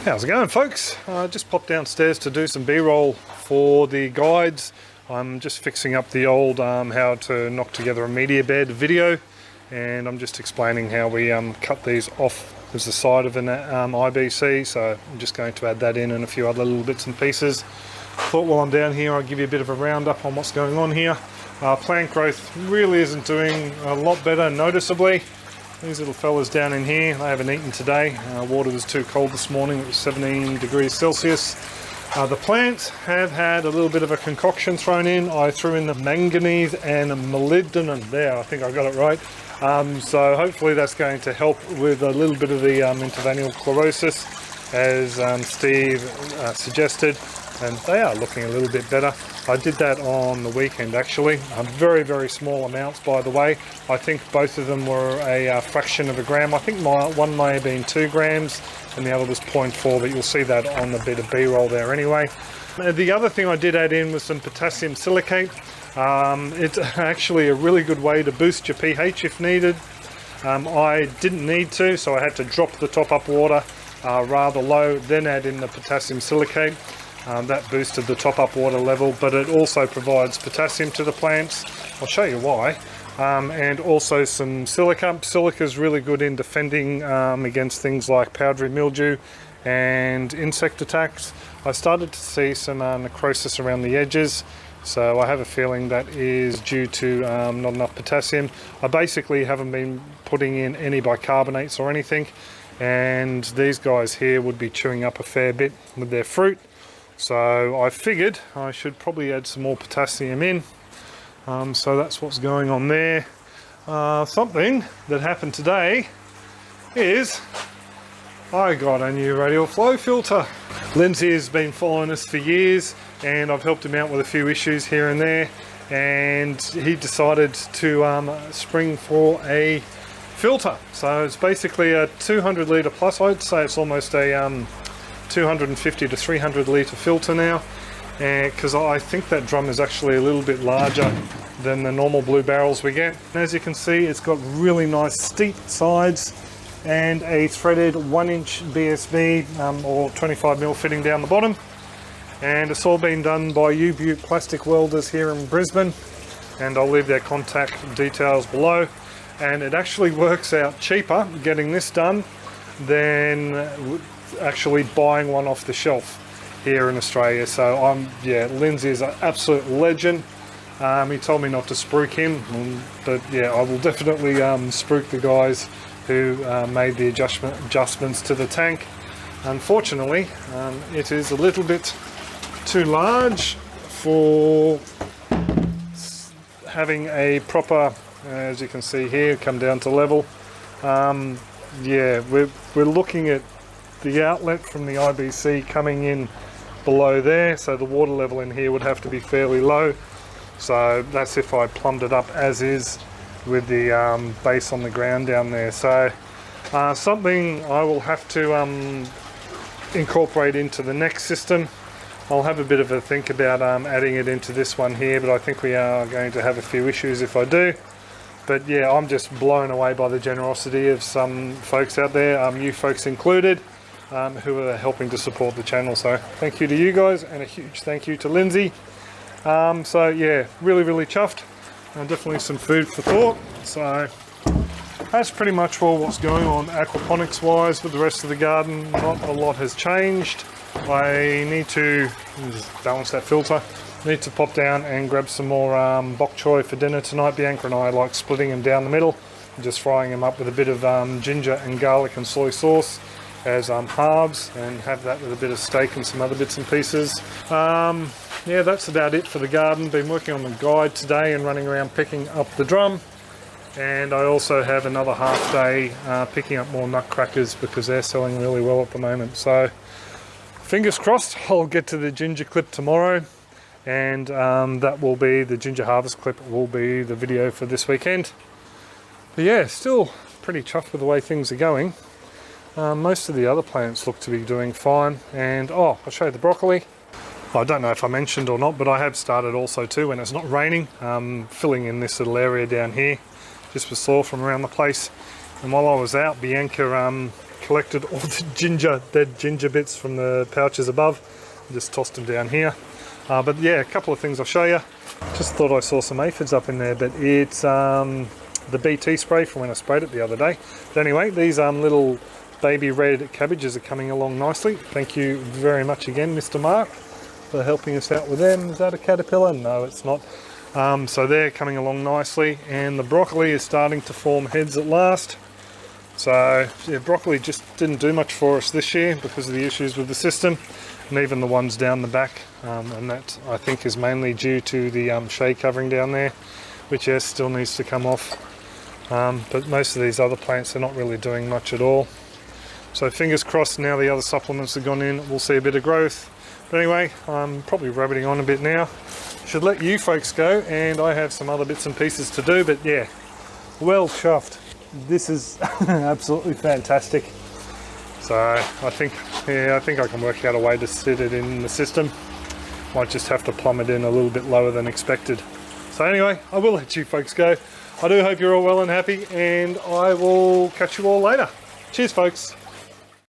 How's it going, folks? I just popped downstairs to do some B-roll for the guides. I'm just fixing up the old how to knock together a media bed video, and I'm just explaining how we cut these off as the side of an IBC. So I'm just going to add that in and a few other little bits and pieces. Thought while I'm down here I'll give you a bit of a roundup on what's going on here. Plant growth really isn't doing a lot better noticeably. These little fellas down in here, they haven't eaten today. Water was too cold this morning, it was 17 degrees Celsius. The plants have had a little bit of a concoction thrown in. I threw in the manganese and molybdenum there, I think I got it right. So hopefully that's going to help with a little bit of the interveinal chlorosis, as Steve suggested, and they are looking a little bit better. I did that on the weekend actually. Very, very small amounts, by the way. I think both of them were a fraction of a gram. I think one may have been 2 grams and the other was 0.4, but you'll see that on the bit of B-roll there anyway. The other thing I did add in was some potassium silicate. It's actually a really good way to boost your pH if needed. I didn't need to, so I had to drop the top up water rather low, then add in the potassium silicate. That boosted the top up water level, but it also provides potassium to the plants. I'll show you why. And also some silica. Silica is really good in defending against things like powdery mildew and insect attacks. I started to see some necrosis around the edges, so I have a feeling that is due to not enough potassium. I basically haven't been putting in any bicarbonates or anything, and these guys here would be chewing up a fair bit with their fruit. So I figured I should probably add some more potassium in. So that's what's going on there. Something that happened today is I got a new radial flow filter. Lindsay has been following us for years, and I've helped him out with a few issues here and there, and he decided to spring for a filter. So it's basically a 200 litre plus. I'd say it's almost a 250 to 300 litre filter now, because I think that drum is actually a little bit larger than the normal blue barrels we get. And as you can see, it's got really nice steep sides and a threaded 1-inch BSB or 25mm fitting down the bottom, and it's all been done by U-Butte Plastic Welders here in Brisbane, and I'll leave their contact details below. And it actually works out cheaper getting this done than actually buying one off the shelf here in Australia. So yeah, Lindsay is an absolute legend. He told me not to spruik him, but yeah, I will definitely spruik the guys who made the adjustments to the tank. Unfortunately, it is a little bit too large for having a proper, as you can see here, come down to level. Yeah, we're looking at the outlet from the IBC coming in below there, so the water level in here would have to be fairly low. So that's if I plumbed it up as is with the base on the ground down there. So something I will have to incorporate into the next system. I'll have a bit of a think about adding it into this one here, but I think we are going to have a few issues if I do. But yeah, I'm just blown away by the generosity of some folks out there, you folks included, who are helping to support the channel. So thank you to you guys, and a huge thank you to Lindsay. So yeah, really, really chuffed, and definitely some food for thought. So that's pretty much all what's going on aquaponics wise. With the rest of the garden, not a lot has changed. I need to just balance that filter. Need to pop down and grab some more bok choy for dinner tonight. Bianca and I like splitting them down the middle and just frying them up with a bit of ginger and garlic and soy sauce as halves, and have that with a bit of steak and some other bits and pieces. Yeah, that's about it for the garden. Been working on the guide today and running around picking up the drum, and I also have another half day picking up more nutcrackers because they're selling really well at the moment. So fingers crossed I'll get to the ginger clip tomorrow, and that will be the ginger harvest clip, will be the video for this weekend. But yeah, still pretty chuffed with the way things are going. Most of the other plants look to be doing fine, and I'll show you the broccoli. I don't know if I mentioned or not, but I have started also too, when it's not raining, filling in this little area down here just with soil from around the place. And while I was out, Bianca collected all the dead ginger bits from the pouches above. Just tossed them down here. But yeah, a couple of things I'll show you. Just thought I saw some aphids up in there, but it's the BT spray from when I sprayed it the other day. But anyway, these little baby red cabbages are coming along nicely. Thank you very much again, Mr. Mark, for helping us out with them. Is that a caterpillar? No, it's not. So they're coming along nicely, and the broccoli is starting to form heads at last. So yeah, broccoli just didn't do much for us this year because of the issues with the system, and even the ones down the back, and that I think is mainly due to the shade covering down there, which yes, still needs to come off. But most of these other plants are not really doing much at all. So fingers crossed, now the other supplements have gone in, we'll see a bit of growth. But anyway, I'm probably rabbiting on a bit now. Should let you folks go, and I have some other bits and pieces to do, but yeah, well chuffed. This is absolutely fantastic. So I think I can work out a way to sit it in the system. Might just have to plumb it in a little bit lower than expected. So anyway, I will let you folks go. I do hope you're all well and happy, and I will catch you all later. Cheers, folks.